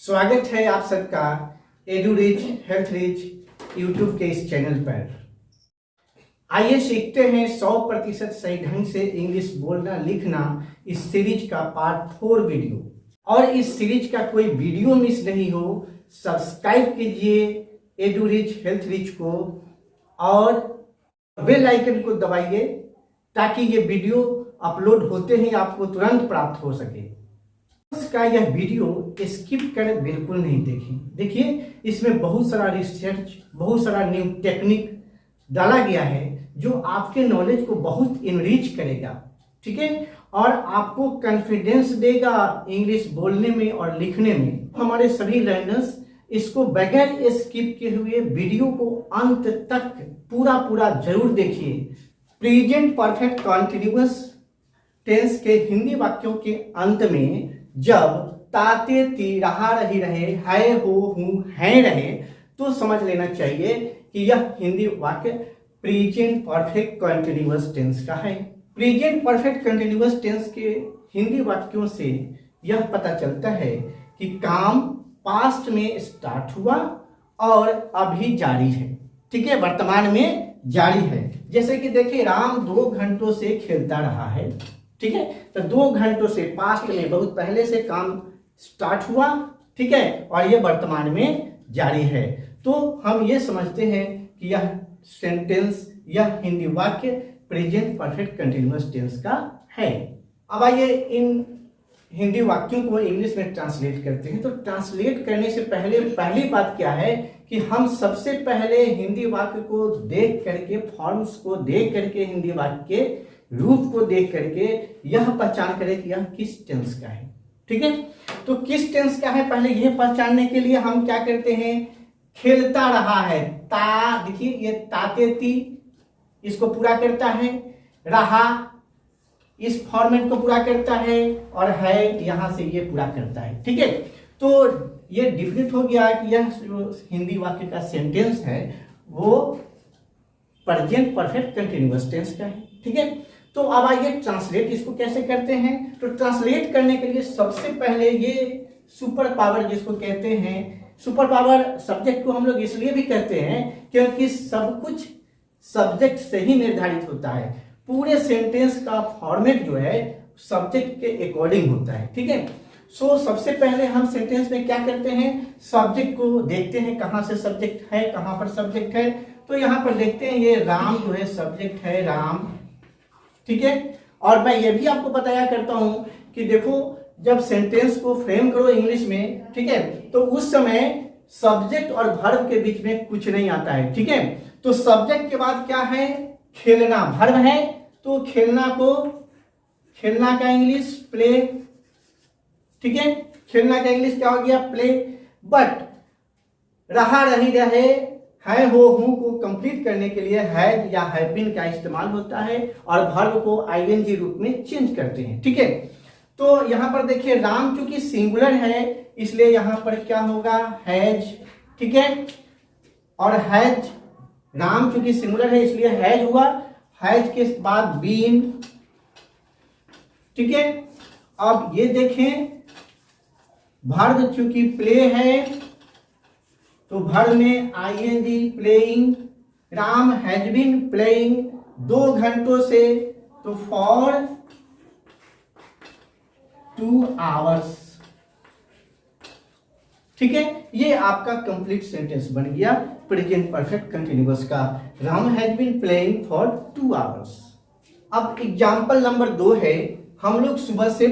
स्वागत है आप सबका एडुरिच हेल्थ रिच यूट्यूब के इस चैनल पर। आइए सीखते हैं 100% सही ढंग से इंग्लिश बोलना लिखना इस सीरीज का पार्ट 4 वीडियो। और इस सीरीज का कोई वीडियो मिस नहीं हो, सब्सक्राइब कीजिए एडुरिच हेल्थ रिच को और बेल आइकन को दबाइए ताकि ये वीडियो अपलोड होते ही आपको तुरंत प्राप्त हो सके। इसका यह वीडियो स्किप कर बिल्कुल नहीं देखें। देखिए इसमें बहुत सारा रिसर्च, बहुत सारा न्यू टेक्निक डाला गया है जो आपके नॉलेज को बहुत इनरिच करेगा, ठीक है, और आपको कॉन्फिडेंस देगा इंग्लिश बोलने में और लिखने में। हमारे सभी लर्नर्स इसको बगैर स्किप किए हुए वीडियो को अंत तक पूरा जरूर देखिए। प्रेजेंट परफेक्ट कॉन्टिन्यूअस टेंस के हिंदी वाक्यों के अंत में जब ताते ती रहा रही रहे, है हो हूं हैं रहे, तो समझ लेना चाहिए कि यह हिंदी वाक्य प्रेजेंट परफेक्ट कंटीन्यूअस टेंस का है। प्रेजेंट परफेक्ट कंटीन्यूअस टेंस के हिंदी वाक्यों से यह पता चलता है कि काम पास्ट में स्टार्ट हुआ और अभी जारी है, ठीक है, वर्तमान में जारी है। जैसे कि देखिए राम 2 घंटों से खेलता रहा है, ठीक है, तो 2 घंटों से पास्ट में बहुत पहले से काम स्टार्ट हुआ, ठीक है, और ये वर्तमान में जारी है। तो हम ये समझते हैं कि यह सेंटेंस, यह हिंदी वाक्य प्रेजेंट परफेक्ट कंटीन्यूअस टेंस का है। अब आइए इन हिंदी वाक्यों को इंग्लिश में ट्रांसलेट करते हैं। तो ट्रांसलेट करने से पहली बात क्या है कि हम सबसे पहले हिंदी वाक्य को देख करके, फॉर्म्स को देख करके, हिंदी वाक्य के रूप को देख करके यह पहचान करें कि यह किस टेंस का है, ठीक है। तो किस टेंस का है, पहले यह पहचानने के लिए हम क्या करते हैं, खेलता रहा है, ता, देखिए ये ताते ती इसको पूरा करता है, रहा इस फॉर्मेट को पूरा करता है, और है यहां से ये पूरा करता है, ठीक है। तो ये डिफिनेट हो गया कि यह जो हिंदी वाक्य का सेंटेंस है वो प्रेजेंट परफेक्ट कंटीन्यूअस टेंस का है, ठीक है। तो अब आइए ट्रांसलेट इसको कैसे करते हैं। तो ट्रांसलेट करने के लिए सबसे पहले ये सुपर पावर जिसको कहते हैं, सुपर पावर सब्जेक्ट को हम लोग इसलिए भी कहते हैं क्योंकि सब कुछ सब्जेक्ट से ही निर्धारित होता है। पूरे सेंटेंस का फॉर्मेट जो है सब्जेक्ट के अकॉर्डिंग होता है, ठीक है। सो सबसे पहले हम सेंटेंस में क्या करते हैं, सब्जेक्ट को देखते हैं, कहां से सब्जेक्ट है, कहां पर सब्जेक्ट है। तो यहां पर देखते हैं ये राम जो है सब्जेक्ट है, राम, ठीक है। और मैं ये भी आपको बताया करता हूं कि देखो जब सेंटेंस को फ्रेम करो इंग्लिश में, ठीक है, तो उस समय सब्जेक्ट और वर्ब के बीच में कुछ नहीं आता है, ठीक है। तो सब्जेक्ट के बाद क्या है, खेलना, वर्ब है, तो खेलना का इंग्लिश प्ले, ठीक है, खेलना का इंग्लिश क्या हो गया, प्ले। बट रहा रही रहे, है हो हूं को कंप्लीट करने के लिए हैज या हैव बीन का इस्तेमाल होता है और वर्ब को आईएनजी रूप में चेंज करते हैं, ठीक है। तो यहां पर देखिए राम चूंकि सिंगुलर है इसलिए यहां पर क्या होगा, हैज, ठीक है, और हैज, राम चूंकि सिंगुलर है इसलिए हैज हुआ, हैज के बाद बीन, ठीक है। अब ये देखें वर्ब चूंकि प्ले है तो वर्ब में ING playing, Ram has been playing 2 घंटों से, तो फॉर 2 आवर्स, ठीक है। ये आपका कंप्लीट सेंटेंस बन गया प्रेजेंट परफेक्ट कंटीन्यूअस का, Ram has been playing for 2 hours. अब एग्जाम्पल नंबर 2 है, हम लोग सुबह से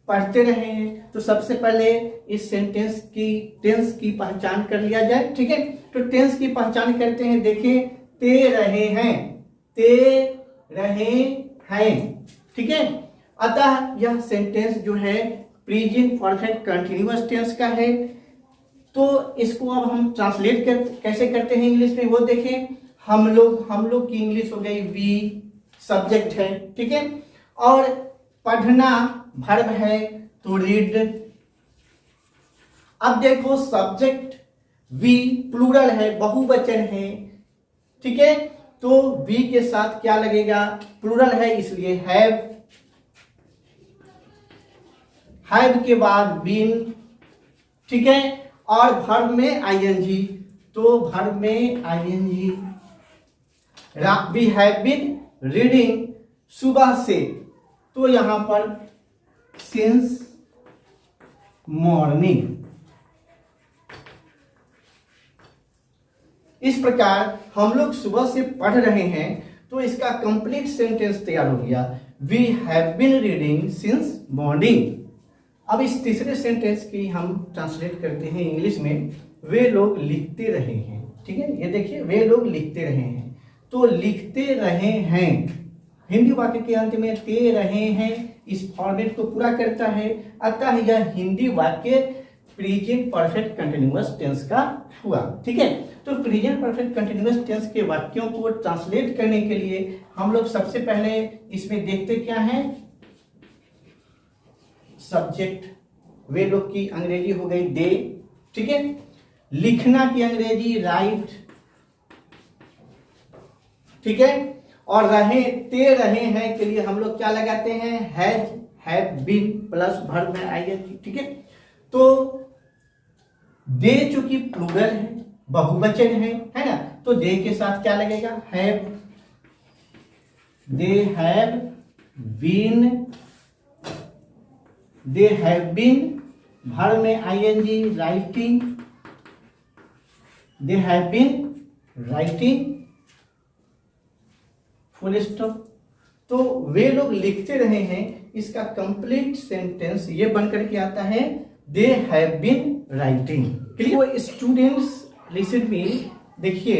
पढ़ते रहे हैं, तो सबसे पहले इस सेंटेंस की टेंस की पहचान कर लिया जाए, ठीक है। तो टेंस की पहचान करते हैं, देखिए ते रहे हैं, ठीक है। अतः यह सेंटेंस जो है प्रेजेंट परफेक्ट कंटीन्यूअस टेंस का है। तो इसको अब हम ट्रांसलेट कैसे करते हैं इंग्लिश में, वो देखें। हम लोग की इंग्लिश हो गई वी, सब्जेक्ट है, ठीक है, और पढ़ना वर्ब है, तो रीड। अब देखो सब्जेक्ट वी प्लूरल है, बहुवचन है, ठीक है, तो वी के साथ क्या लगेगा, प्लूरल है इसलिए हैव, हैव के बाद बीन, ठीक है, और वर्ब में आईएनजी, तो वर्ब में ING. We have been reading सुबह से, तो यहां पर सिंस मॉर्निंग। इस प्रकार हम लोग सुबह से पढ़ रहे हैं, तो इसका कंप्लीट सेंटेंस तैयार हो गया, we have been reading since morning. अब इस तीसरे सेंटेंस की हम ट्रांसलेट करते हैं इंग्लिश में, वे लोग लिखते रहे हैं, ठीक है, ये देखिए, वे लोग लिखते रहे हैं, तो लिखते रहे हैं हिंदी वाक्य के अंत में ते रहे हैं इस फॉर्मेट को पूरा करता है, अतः यह हिंदी वाक्य प्रेजेंट परफेक्ट कंटिन्यूअस टेंस का हुआ, ठीक है। तो प्रेजेंट परफेक्ट कंटिन्यूअस टेंस के वाक्यों को ट्रांसलेट करने के लिए हम लोग सबसे पहले इसमें देखते क्या है, सब्जेक्ट, वे लोग की अंग्रेजी हो गई दे, ठीक है, लिखना की अंग्रेजी राइट, ठीक है, और रहे ते रहे हैं के लिए हम लोग क्या लगाते हैं, has, have been plus verb में आईएनजी, ठीक है। तो दे चूंकि प्लूरल है, बहुवचन है ना, तो दे के साथ क्या लगेगा, have, they have been, they have been, verb में ING writing, they have been writing, full stop. तो वे लोग लिखते रहे हैं, इसका कंप्लीट सेंटेंस ये बनकर के आता है, they have been writing. Clear students, listen me, देखिए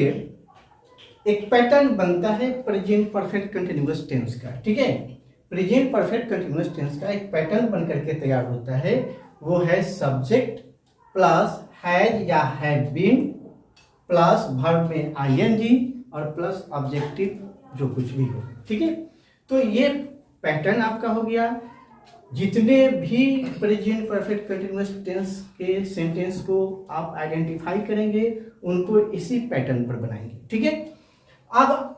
एक पैटर्न बनता है प्रेजेंट परफेक्ट कंटिन्यूअस टेंस का, ठीक है, प्रेजेंट परफेक्ट कंटिन्यूअस टेंस का एक पैटर्न बनकर के तैयार होता है, वो है सब्जेक्ट प्लस हैज या हैव बीन प्लस वर्ब में आईएनजी और प्लस ऑब्जेक्टिव जो कुछ भी हो, ठीक है। तो ये पैटर्न आपका हो गया। जितने भी प्रेजेंट परफेक्ट कंटिन्यूअस टेंस के सेंटेंस को आप आइडेंटिफाई करेंगे, उनको इसी पैटर्न पर बनाएंगे, ठीक है। अब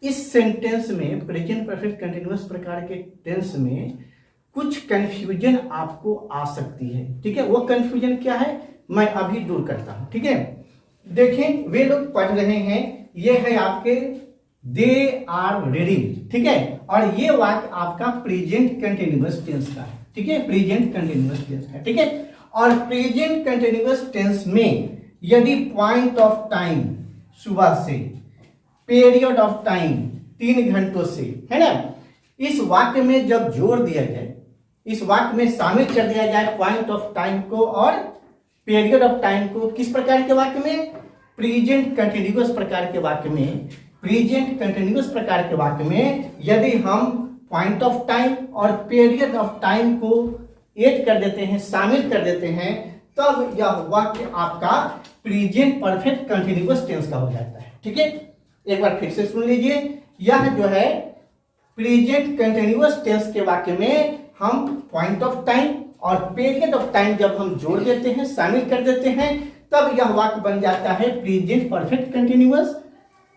इस सेंटेंस में, प्रेजेंट परफेक्ट कंटिन्यूअस प्रकार के टेंस में कुछ कंफ्यूजन आपको आ सकती है, ठीक है। वो कंफ्यूजन क्या है, मैं अभी दूर करता हूं, ठीक है। देखें, वे लोग पढ़ रहे हैं, ये है आपके दे आर रीडिंग, ठीक है, और ये वाक्य आपका प्रेजेंट कंटिन्यूअस टेंस का है, ठीक है, प्रेजेंट कंटिन्यूअस टेंस का, ठीक है। और प्रेजेंट कंटिन्यूअस टेंस में यदि पॉइंट ऑफ टाइम सुबह से, पीरियड ऑफ टाइम 3 घंटों से, है ना, इस वाक्य में जब जोड़ दिया जाए, इस वाक्य में शामिल कर दिया जाए पॉइंट ऑफ टाइम को और पीरियड ऑफ टाइम को, किस प्रकार के वाक्य में, प्रेजेंट कंटिन्यूअस प्रकार के वाक्य में, प्रेजेंट कंटिन्यूअस प्रकार के वाक्य में यदि हम पॉइंट ऑफ टाइम और पीरियड ऑफ टाइम को ऐड कर देते हैं, शामिल कर देते हैं, तब यह वाक्य आपका प्रेजेंट परफेक्ट कंटिन्यूअस टेंस का हो जाता है, ठीक है। एक बार फिर से सुन लीजिए, यह जो है प्रेजेंट कंटिन्यूअस टेंस के वाक्य में हम पॉइंट ऑफ टाइम और पीरियड ऑफ टाइम जब हम जोड़ देते हैं, शामिल कर देते हैं, तब यह वाक्य बन जाता है प्रेजेंट परफेक्ट कंटिन्यूअस,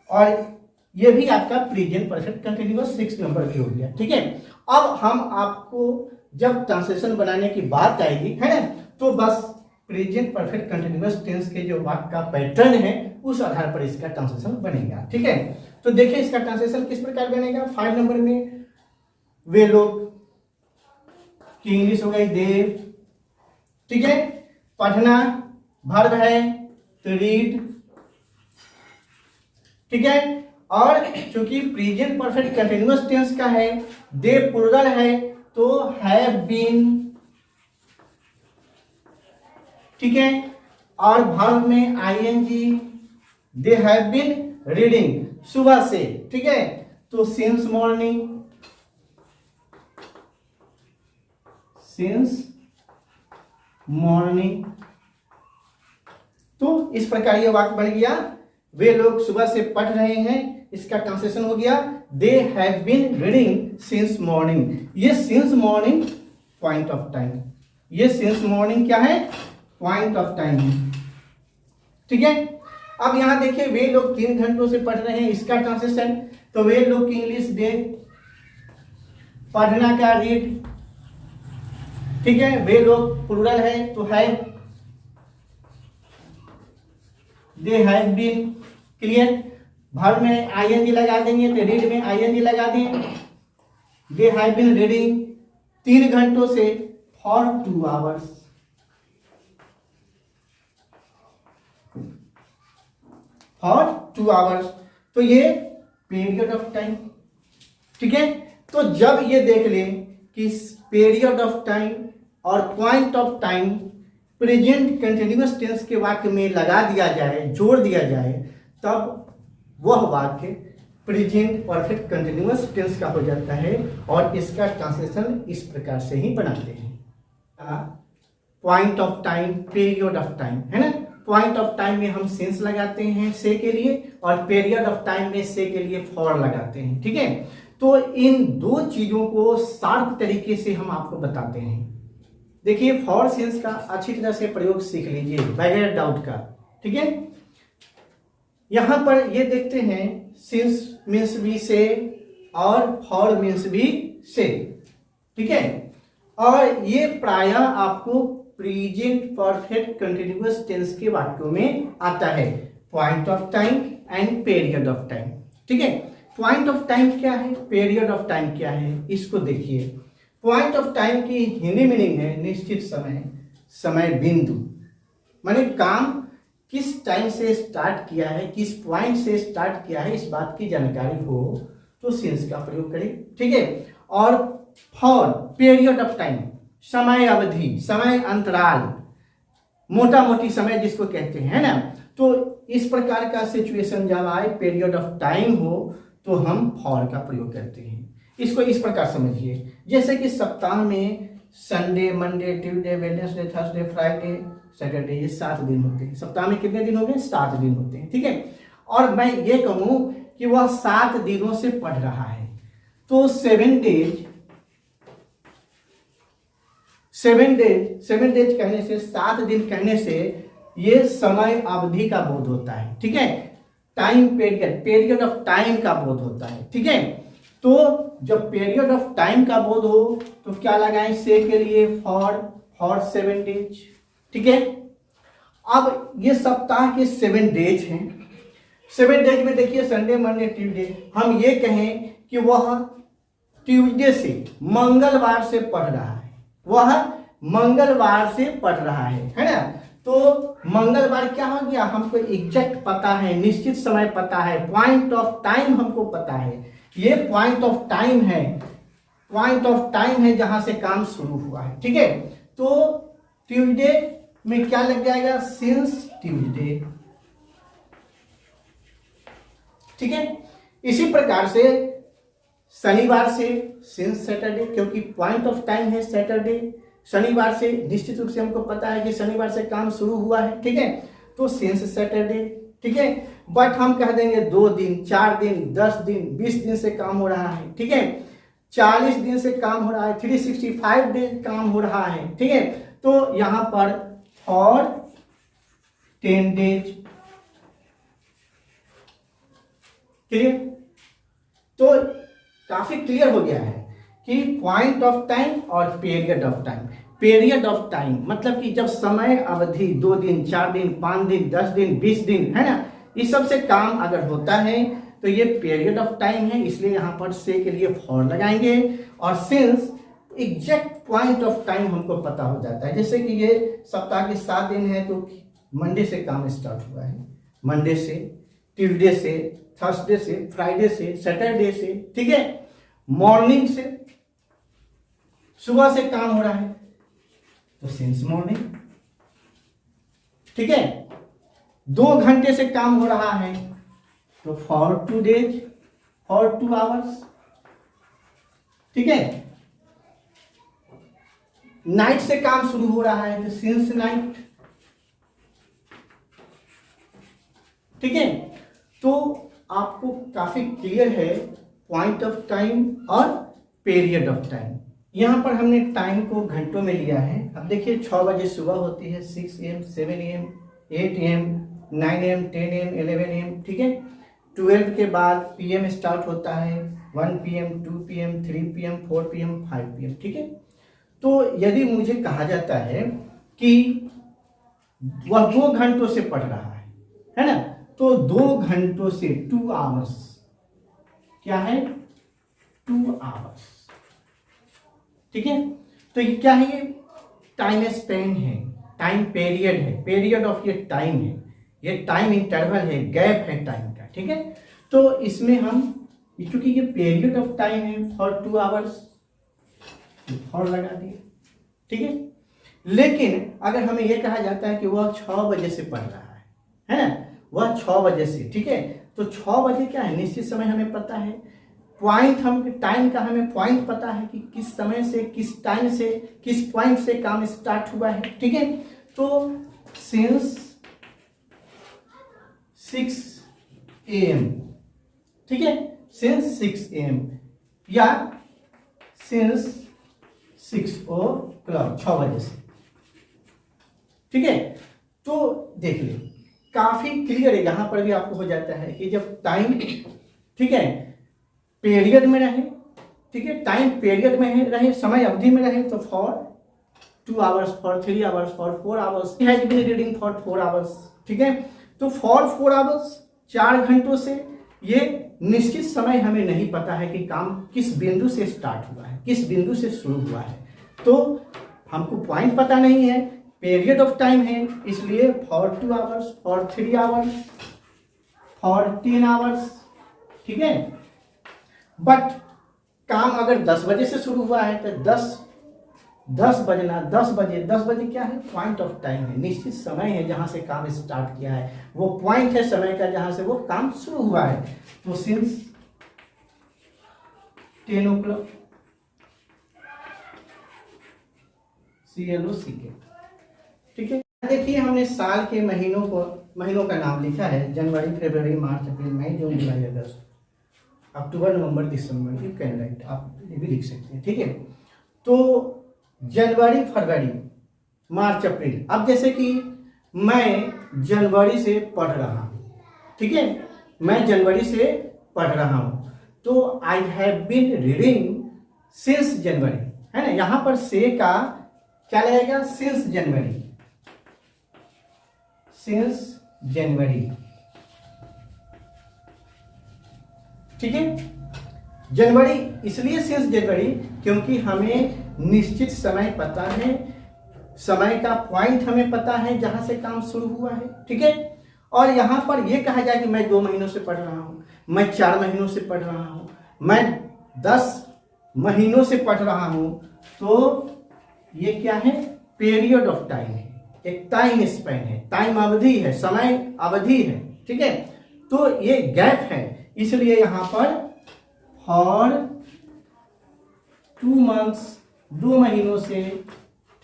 और यह भी आपका प्रेजेंट परफेक्ट कंटिन्यूअस 6 नंबर की हो गया, ठीक है। अब हम आपको जब ट्रांसलेशन बनाने की बात आएगी, है ना, तो बस प्रेजेंट परफेक्ट कंटिन्यूअस टेंस के जो वाक्य का पैटर्न है, उस आधार पर इसका ट्रांसलेशन बनेगा, ठीक है। तो देखिए इसका ट्रांसलेशन किस प्रकार बनेगा। 5 नंबर में वे लोग की इंग्लिश हो गई दे, ठीक है, पढ़ना वर्ब है तो रीड, ठीक है, और चूंकि प्रेजेंट परफेक्ट कंटिन्यूअस टेंस का है, दे प्लूरल है तो हैव बीन, ठीक है, और वर्ब में ING, they have been reading सुबह से, ठीक है, तो सिंस मॉर्निंग, सिंस मॉर्निंग। तो इस प्रकार यह वाक्य बन गया, वे लोग सुबह से पढ़ रहे हैं, इसका ट्रांसलेशन हो गया they have been reading since morning. ये since morning point of time, ये सिंस मॉर्निंग क्या है, पॉइंट ऑफ टाइम, ठीक है। अब यहां देखिए वे लोग 3 घंटों से पढ़ रहे हैं, इसका ट्रांसलेशन, तो वे लोग की इंग्लिश दे, पढ़ना का रीड, ठीक है, वे लोग प्लूरल है तो have, they have been, clear. Verb में आईएनजी लगा देंगे तो रीड में आईएनजी लगा देंगे। दे हैव बीन रीडिंग 3 घंटों से फॉर 2 आवर्स, फॉर 2 आवर्स, तो ये पीरियड ऑफ टाइम। ठीक है, तो जब ये देख लें कि पीरियड ऑफ टाइम और point of time present continuous tense के वाक्य में लगा दिया जाए, जोड़ दिया जाए, तब वह वाक्य प्रेजेंट परफेक्ट कंटिन्यूअस टेंस का हो जाता है। और इसका ट्रांसलेशन इस प्रकार से ही बनाते हैं, point of time, period of time, है ना। पॉइंट ऑफ टाइम में हम सिंस लगाते हैं से के लिए, और पीरियड ऑफ टाइम में से के लिए फॉर लगाते हैं। ठीक है, तो इन दो चीजों को शार्प तरीके से हम आपको बताते हैं। देखिए, फॉर सिंस का अच्छी तरह से प्रयोग सीख लीजिए बगैर डाउट का। ठीक है, यहां पर ये देखते हैं सिंस मीन्स बी से और फॉर मीन्स बी से। ठीक है, और ये प्रायः आपको प्रेजेंट परफेक्ट कंटिन्यूअस टेंस के वाक्यों में आता है, point of time and period of time. ठीक है, पॉइंट ऑफ टाइम क्या है, पीरियड ऑफ टाइम क्या है, इसको देखिए। पॉइंट ऑफ टाइम की हिंदी मीनिंग है निश्चित समय, समय बिंदु, माने काम किस टाइम से स्टार्ट किया है, किस पॉइंट से स्टार्ट किया है, इस बात की जानकारी हो तो सिंस का प्रयोग करें। ठीक है, और फॉर पीरियड ऑफ टाइम, समय अवधि, समय अंतराल, मोटा मोटी समय जिसको कहते हैं, है ना। तो इस प्रकार का सिचुएशन जब आए, पीरियड ऑफ टाइम हो, तो हम फॉर का प्रयोग करते हैं। इसको इस प्रकार समझिए, जैसे कि सप्ताह में Sunday, Monday, Tuesday, Wednesday, Thursday, Friday, Saturday, ये 7 दिन होते हैं। सप्ताह में कितने दिन हो गए, 7 दिन होते हैं। ठीक है, और मैं ये कहूं कि वह 7 दिनों से पढ़ रहा है, तो 7 डेज, 7 डेज कहने से, 7 दिन कहने से ये समय अवधि का बोध होता है। ठीक है, time period, period of time का बोध होता है। ठीक है, तो जब पीरियड ऑफ टाइम का बोध हो तो क्या लगाएं, से के लिए फॉर 7 डेज। ठीक है, अब ये सप्ताह के 7 डेज हैं। 7 डेज में देखिए संडे, मंडे, ट्यूसडे, हम ये कहें कि वह ट्यूसडे से, मंगलवार से पढ़ रहा है, वह मंगलवार से पढ़ रहा है ना। तो मंगलवार क्या हो गया, हमको एग्जैक्ट पता है, निश्चित समय पता है, पॉइंट ऑफ टाइम हमको पता है, ये पॉइंट ऑफ टाइम है, पॉइंट ऑफ टाइम है जहां से काम शुरू हुआ है। ठीक है, तो ट्यूसडे में क्या लग जाएगा, सिंस ट्यूसडे। ठीक है, इसी प्रकार से शनिवार से सिंस सैटरडे, क्योंकि पॉइंट ऑफ टाइम है सैटरडे, शनिवार से निश्चित रूप से हमको पता है कि शनिवार से काम शुरू हुआ है। ठीक है, तो सिंस सैटरडे। ठीक है, बट हम कह देंगे 2 दिन, 4 दिन, 10 दिन, 20 दिन से काम हो रहा है। ठीक है, 40 दिन से काम हो रहा है, 365 दिन काम हो रहा है। ठीक है, तो यहां पर फॉर 10 डेज। क्लियर, तो काफी क्लियर हो गया है कि पॉइंट ऑफ टाइम और period of time. Period of time मतलब कि जब समय अवधि 2 दिन, 4 दिन, 5 दिन, 10 दिन, 20 दिन, है ना, इस सब से काम अगर होता है तो ये पीरियड ऑफ टाइम है, इसलिए यहां पर से के लिए फॉर लगाएंगे। और since exact point of time हमको पता हो जाता है, जैसे कि ये सप्ताह के 7 दिन है, तो मंडे से काम स्टार्ट हुआ है, मंडे से, ट्यूसडे से, थर्सडे से, फ्राइडे से, सैटरडे से। ठीक है, मॉर्निंग से, सुबह से काम हो रहा है तो सिंस मॉर्निंग। ठीक है, 2 घंटे से काम हो रहा है तो फॉर 2 डेज, फॉर 2 आवर्स। ठीक है, नाइट से काम शुरू हो रहा है तो सिंस नाइट। ठीक है, तो आपको काफी क्लियर है पॉइंट ऑफ टाइम और पीरियड ऑफ टाइम। यहां पर हमने टाइम को घंटों में लिया है। अब देखिए 6 बजे सुबह होती है, 6 AM, 7 AM, 8 AM, 9 AM, 10 AM, 11 AM। ठीक है, 12 के बाद PM स्टार्ट होता है, 1 PM, 2 PM, 3 PM, 4 PM, 5 PM। ठीक है, तो यदि मुझे कहा जाता है कि वह 2 घंटों से पढ़ रहा है ना, तो 2 घंटों से 2 आवर्स क्या है, 2 आवर्स, ठीक है। तो ये क्या है, ये टाइम स्पेन है, टाइम पीरियड है, पीरियड ऑफ ये टाइम है, ये टाइम इंटरवल है, गैप है टाइम का, ठीक है। तो इसमें हम क्योंकि ये पीरियड ऑफ टाइम है फॉर 2 आवर्स, फॉर लगा दिए, ठीक है। लेकिन अगर हमें यह कहा जाता है कि वह 6 बजे से पढ़ रहा है ना, वह 6 बजे से, ठीक है, तो 6 बजे क्या है, निश्चित समय हमें पता है, पॉइंट हम टाइम का हमें पॉइंट पता है कि किस समय से किस टाइम से किस पॉइंट से काम स्टार्ट हुआ है, ठीक है। तो सिंस 6 AM, ठीक है, सिंस 6 AM या सिंस 6 o'clock, 6 बजे से, ठीक है। तो देख ले, काफी क्लियर है, यहां पर भी आपको हो जाता है कि जब टाइम, ठीक है, पीरियड में रहे, ठीक है, टाइम पीरियड में रहे, समय अवधि में रहे, तो for 2 hours, for 3 hours, for 4 hours, has been reading for 4 hours, ठीक है। तो फॉर 4 आवर्स, 4 घंटों से, ये निश्चित समय हमें नहीं पता है कि काम किस बिंदु से स्टार्ट हुआ है, किस बिंदु से शुरू हुआ है, तो हमको पॉइंट पता नहीं है, पीरियड ऑफ टाइम है, इसलिए for 2 hours, for 3 hours, for 10 hours, ठीक है। बट काम अगर 10 बजे से शुरू हुआ है तो 10 बजना, 10 बजे क्या है, पॉइंट ऑफ टाइम है, निश्चित समय है जहां से काम स्टार्ट किया है, वो पॉइंट है समय का जहां से वो काम शुरू हुआ है। तो सिंस 10 o'clock, CLOCK, ठीक है। देखिए हमने साल के महीनों का नाम लिखा है, जनवरी, फरवरी, मार्च, अप्रैल, मई, जून, जुलाई, अगस्त, अक्टूबर, नवंबर, दिसंबर, यू कैन राइट, आप ये भी लिख सकते हैं, ठीक है। तो जनवरी, फरवरी, मार्च, अप्रैल, अब जैसे कि मैं जनवरी से पढ़ रहा हूँ, ठीक है, मैं जनवरी से पढ़ रहा हूँ, तो I have been reading since January, है ना, यहां पर से का क्या लगेगा, सिंस जनवरी, सिंस जनवरी, ठीक है। जनवरी इसलिए सिंस जनवरी क्योंकि हमें निश्चित समय पता है, समय का पॉइंट हमें पता है जहां से काम शुरू हुआ है, ठीक है। और यहां पर यह कहा जाए कि मैं 2 महीनों से पढ़ रहा हूं, मैं 4 महीनों से पढ़ रहा हूं, मैं 10 महीनों से पढ़ रहा हूं, तो ये क्या है, पीरियड ऑफ टाइम है, एक टाइम स्पेन है, टाइम अवधि है, समय अवधि है, ठीक है। तो ये गैप है, इसलिए यहां पर फॉर 2 months, 2 महीनों से,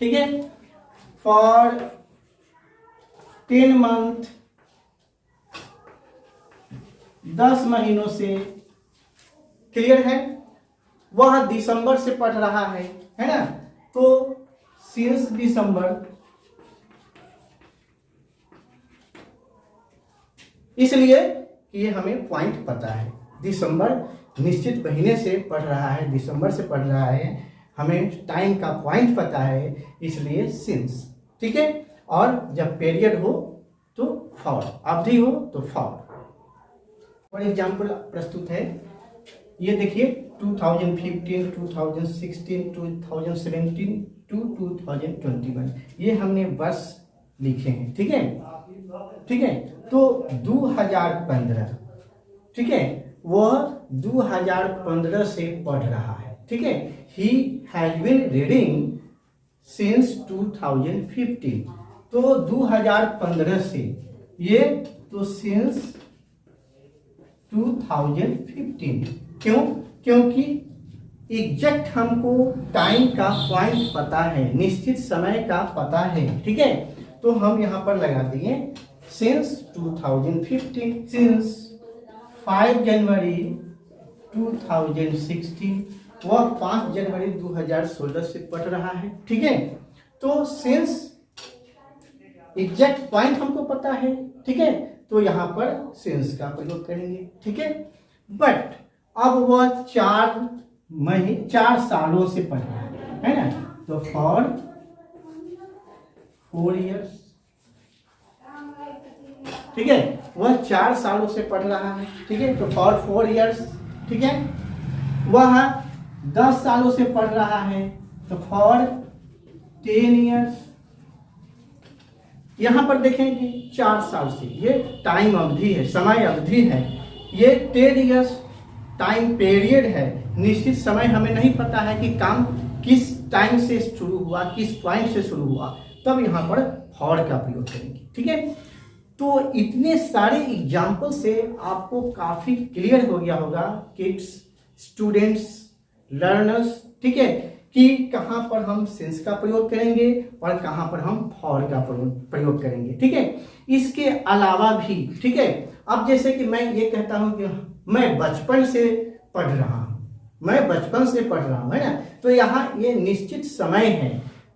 ठीक है, फॉर 10 month, 10 महीनों से, क्लियर है। वह दिसंबर से पढ़ रहा है ना, तो सिंस दिसंबर, इसलिए कि ये हमें पॉइंट पता है, दिसंबर निश्चित महीने से पढ़ रहा है, दिसंबर से पढ़ रहा है, हमें टाइम का पॉइंट पता है, इसलिए सिंस, ठीक है। और जब पीरियड हो तो फॉर, अवधि हो तो फॉर। और एग्जाम्पल प्रस्तुत है, ये देखिए 2015, 2016, 2017 to 2021, ये हमने वर्ष लिखे हैं, ठीक है, ठीक है। तो 2015, ठीक है, वह 2015 से पढ़ रहा है, ठीक है, he has been reading since 2015, तो 2015 से, ये तो सिंस 2015, क्यों, क्योंकि एग्जैक्ट हमको टाइम का पॉइंट पता है, निश्चित समय का पता है, ठीक है। तो हम यहां पर लगा दिए सिंस 2015, सिंस 5 जनवरी 2016, वह 5 जनवरी 2016 से पढ़ रहा है, ठीक है। तो सिंस एग्जैक्ट पॉइंट हमको पता है, ठीक है, तो यहां पर सिंस का प्रयोग करेंगे, ठीक है। बट अब वह 4 सालों से पढ़ रहा है ना, तो फॉर 4 इयर्स, ठीक है, वह 4 सालों से पढ़ रहा है, ठीक है, तो फॉर 4 इयर्स, ठीक है, वह 10 सालों से पढ़ रहा है, तो फॉर 10 इयर्स। यहां पर देखेंगे 4 साल से, ये टाइम अवधि है, समय अवधि है। ये 10 इयर्स टाइम पीरियड है, निश्चित समय हमें नहीं पता है कि काम किस टाइम से शुरू हुआ, किस पॉइंट से शुरू हुआ, तब यहां पर फॉर का प्रयोग करेंगे, ठीक है। तो इतने सारे एग्जाम्पल से आपको काफी क्लियर हो गया होगा किड्स, स्टूडेंट्स, लर्नर्स, ठीक है, कि कहां पर हम सिंस का प्रयोग करेंगे और कहां पर हम फॉर का प्रयोग करेंगे, ठीक है। इसके अलावा भी, ठीक है, अब जैसे कि मैं ये कहता हूं कि मैं बचपन से पढ़ रहा हूं, मैं बचपन से पढ़ रहा हूं, है ना, तो यहाँ ये निश्चित समय है,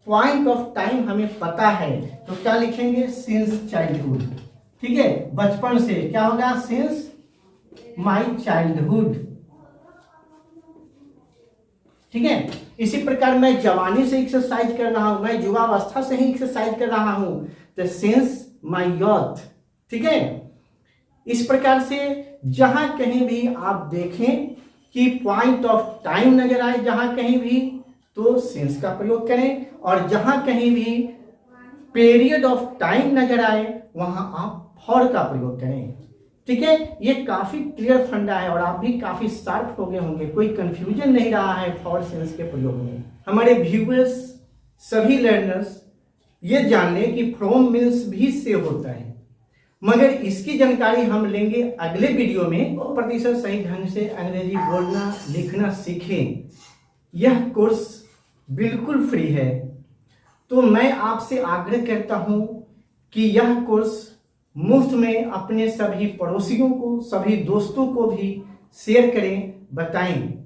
पॉइंट ऑफ टाइम हमें पता है, तो क्या लिखेंगे, सिंस चाइल्डहुड, ठीक है, बचपन से क्या होगा, सिंस माय चाइल्डहुड, ठीक है। इसी प्रकार मैं जवानी से एक्सरसाइज कर रहा हूं, मैं युवावस्था से ही एक्सरसाइज कर रहा हूं, तो सिंस माय यूथ, ठीक है। इस प्रकार से जहां कहीं भी आप देखें कि पॉइंट ऑफ टाइम नजर आए जहां कहीं भी, तो सिंस का प्रयोग करें, और जहां कहीं भी पीरियड ऑफ टाइम नजर आए वहां आप फॉर का प्रयोग करें, ठीक है। ये काफी क्लियर फंडा है और आप भी काफी शार्प हो गए होंगे, कोई कंफ्यूजन नहीं रहा है फॉर सिंस के प्रयोग में। हमारे व्यूअर्स, सभी लर्नर्स ये जान लें कि फ्रॉम मीन्स भी से होता है, मगर इसकी जानकारी हम लेंगे अगले वीडियो में। 100% सही ढंग से अंग्रेजी बोलना लिखना सीखें, यह कोर्स बिल्कुल फ्री है, तो मैं आपसे आग्रह करता हूं कि यह कोर्स मुफ्त में अपने सभी पड़ोसियों को, सभी दोस्तों को भी शेयर करें, बताएं।